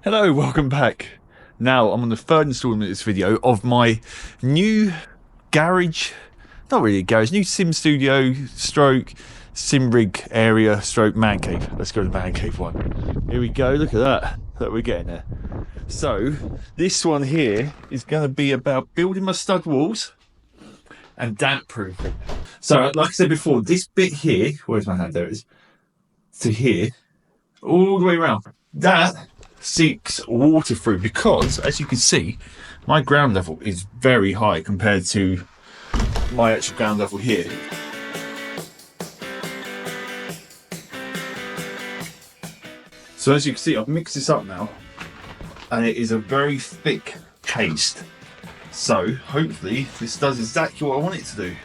Hello, welcome back. Now I'm on the third installment of this video of my new garage, not really a garage, new sim studio stroke sim rig area stroke man cave. Let's go to the man cave one. Here we go, look at that. Look, we're getting there. So this one here is going to be about building my stud walls and damp proofing. So like I said before, this bit here, where's my hand? There it is. To here, all the way around. That seeks water through because, as you can see, my ground level is very high compared to my actual ground level here. So as you can see, I've mixed this up now and it is a very thick paste. So hopefully this does exactly what I want it to do.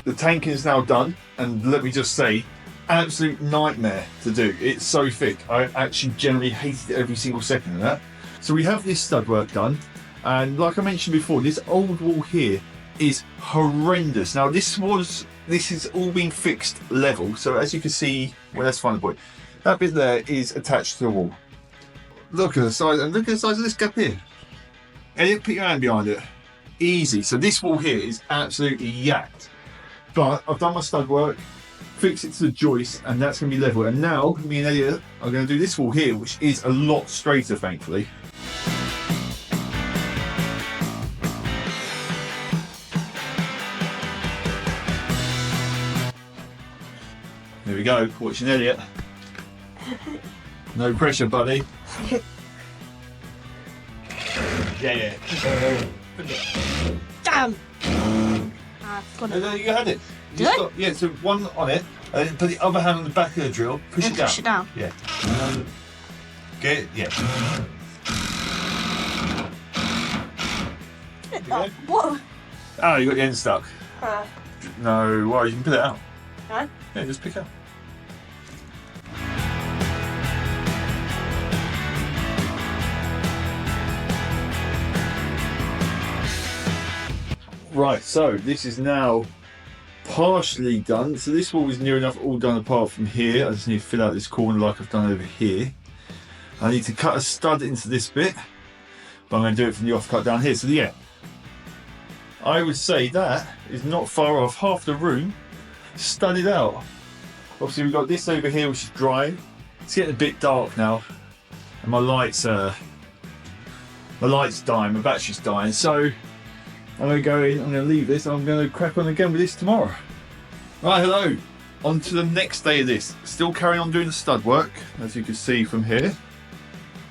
The tanking is now done, and let me just say, absolute nightmare to do. It's so thick. I actually generally hated every single second of that. So we have this stud work done, and like I mentioned before, this old wall here is horrendous. Now this is all been fixed level, so as you can see, well, let's find the point. That bit there is attached to the wall. Look at the size, and look at the size of this gap here. And put your hand behind it. Easy. So this wall here is absolutely yacked. But I've done my stud work, fixed it to the joist, and that's going to be level. And now, me and Elliot are going to do this wall here, which is a lot straighter, thankfully. There we go, watching Elliot. No pressure, buddy. Yeah. Damn! And there you had it. Did I? Yeah, so one on it, and then put the other hand on the back of the drill, push it down. Push it down. Yeah. Get it? Yeah. What? Oh, you got the end stuck. No, well, you can pull it out. No? Yeah, just pick it up. Right, so this is now partially done. So this wall is near enough all done apart from here. I just need to fill out this corner like I've done over here. I need to cut a stud into this bit, but I'm going to do it from the offcut down here. So yeah, I would say that is not far off. Half the room studded out. Obviously we've got this over here which is dry. It's getting a bit dark now, and my light's dying, my battery's dying. So I'm going to go in, I'm going to leave this, and I'm going to crack on again with this tomorrow. Right, hello. On to the next day of this. Still carrying on doing the stud work, as you can see from here.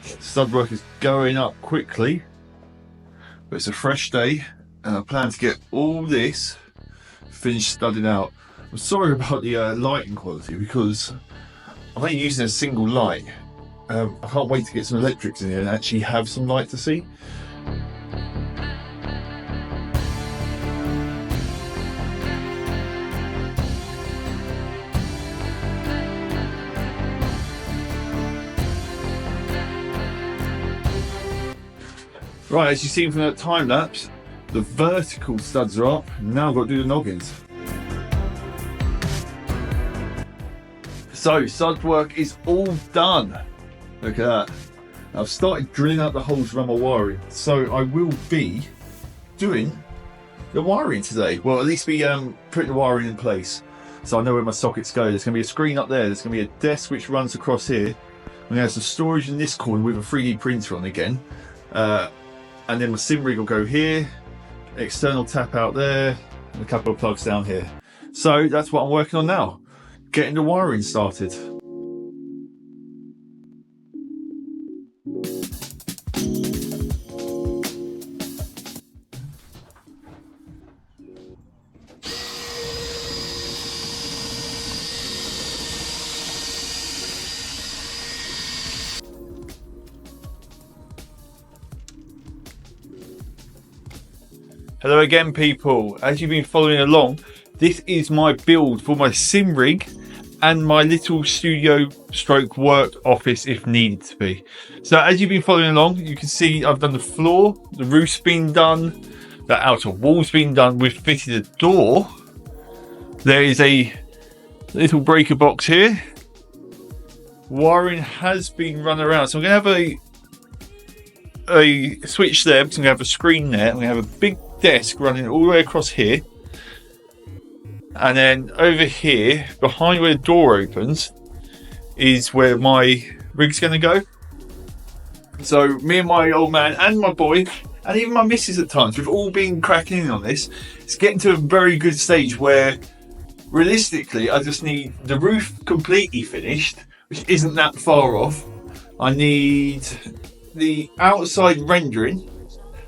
Stud work is going up quickly, but it's a fresh day, and I plan to get all this finished studding out. I'm sorry about the lighting quality, because I'm only using a single light. I can't wait to get some electrics in here and actually have some light to see. Right, as you've seen from that time lapse, the vertical studs are up. Now I've got to do the noggins. So, stud work is all done. Look at that. I've started drilling out the holes around my wiring. So I will be doing the wiring today. Well, at least be putting the wiring in place. So I know where my sockets go. There's going to be a screen up there. There's going to be a desk which runs across here. I'm going to have some storage in this corner with a 3D printer on again. And then my sim rig will go here, external tap out there, and a couple of plugs down here. So that's what I'm working on now, getting the wiring started. Hello again, people. As you've been following along, this is my build for my sim rig and my little studio stroke work office if needed to be. So as you've been following along, you can see I've done the floor, the roof's been done, the outer wall's been done. We've fitted a door There is a little breaker box here. Wiring has been run around, so I'm going to have a switch there, because I'm going to have a screen there. I'm going to have a big desk running all the way across here. And then over here, behind where the door opens, is where my rig's going to go. So me and my old man and my boy, and even my missus at times, we've all been cracking in on this. It's getting to a very good stage where, realistically, I just need the roof completely finished, which isn't that far off. I need the outside rendering,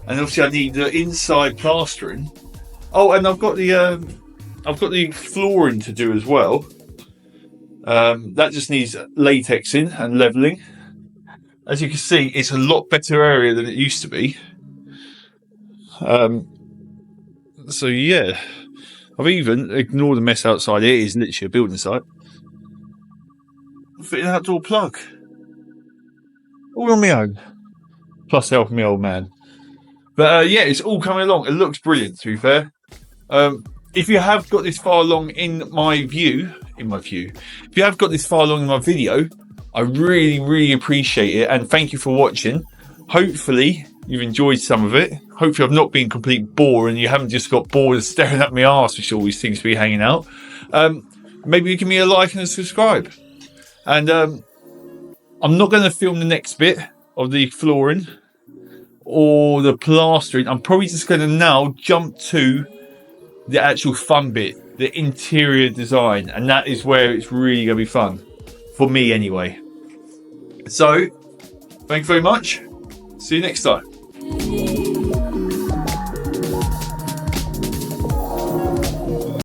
and obviously I need the inside plastering. Oh, and I've got the flooring to do as well. That just needs latexing and leveling. As you can see, it's a lot better area than it used to be. So yeah, I've even ignored the mess outside. It is literally a building site. Fit an outdoor plug, all on my own, plus helping my old man. But yeah, it's all coming along. It looks brilliant, to be fair. If you have got this far along in my view, if you have got this far along in my video, I really appreciate it, and thank you for watching. Hopefully you've enjoyed some of it. Hopefully I've not been complete bore and you haven't just got bored of staring at my arse, which always seems to be hanging out. Maybe give me a like and a subscribe. And I'm not going to film the next bit of the flooring or the plastering. I'm probably just going to now jump to the actual fun bit, the interior design, and that is where it's really going to be fun for me anyway. So thank you very much. See you next time.